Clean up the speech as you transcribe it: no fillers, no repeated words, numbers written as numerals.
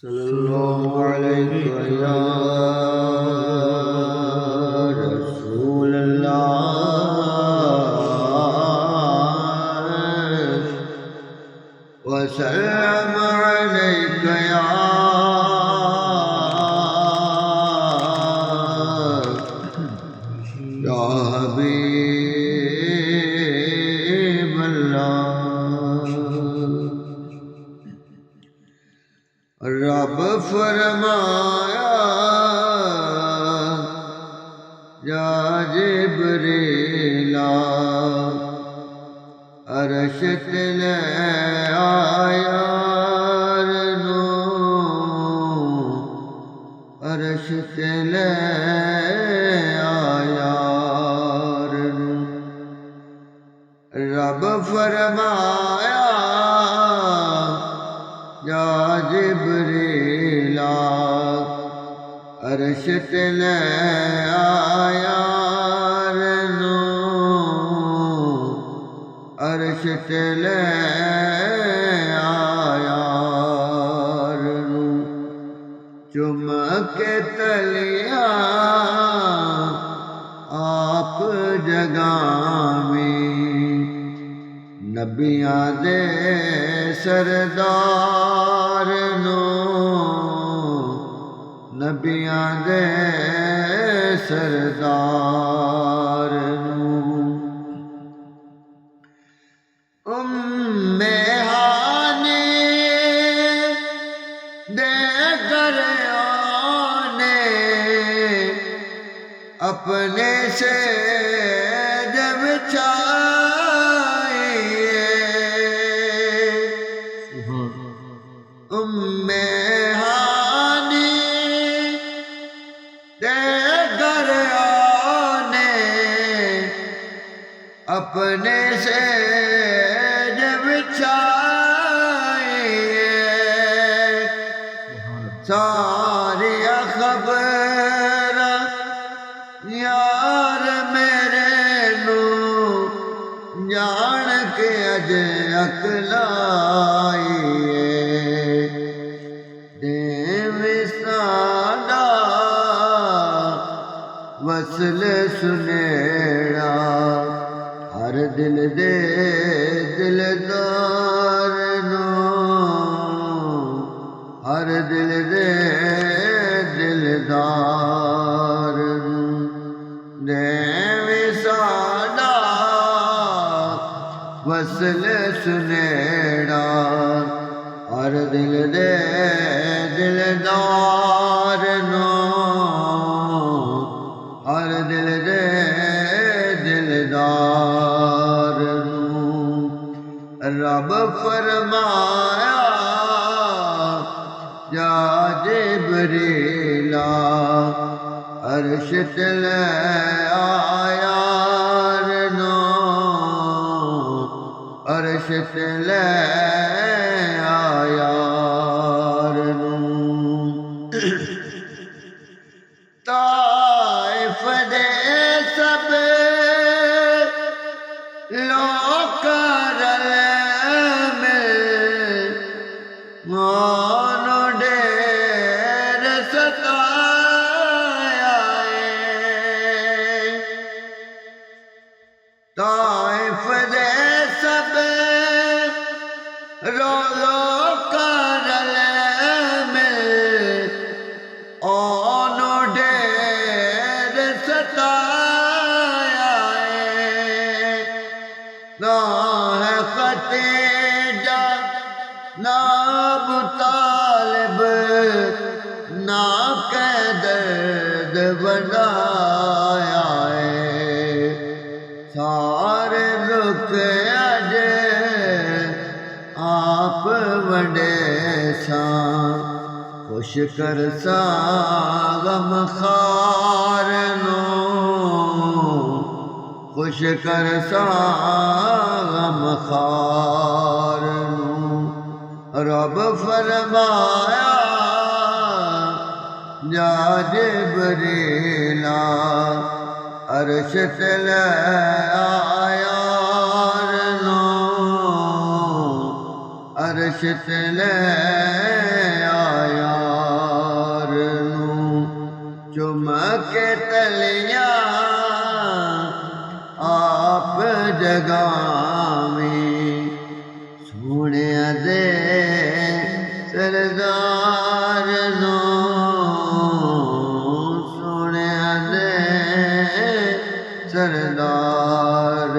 सल्लल्लाहु अलैहि या रसूल अल्लाह वसल्लम अलैका या हबीब अल्लाह। रब फरमाया या जिब्रीला अर्श तले आया नो अर्श तले आया नो। रब फरमाया या जिब्रीला अर्श तले आया नो अर्श तले आया नो। चुमके तलिया आप जगामी नबियां दे सरदार नो नबियां दे सरदार नो। उम्मे हानी दे घरों अपने से जब उम्मे हानी दे घरों अपने से जब छाए सारी खबर यार मेरे नू जान के अज अकलाई वसल सुनेड़ा हर दिल दे दिलदार नो हर दिल दे दिलदार नो। देवी सादा वसल सुनेड़ा हर दिल दे दिलदार नो हर दिल दे दिलदार नू। रब फरमाया या जिब्रीला अर्श तले आया नो अर्श तले आया नो। ताइफ दे सब लोग रल मिल मोनो ढेर सताया ताइफ दे सब लोग रल मिल ना है खतीजा ना अबू तालिब ना के दर्द बनाया सारे रुक अज आप वडे सा खुश कर सा गम खार नो खुश कर सा गम खार नू। रब फरमाया या जिब्रीला अर्श तले आया नो अर्श तले आया जगामी सोने दे सरदार नो सोने दे सरदार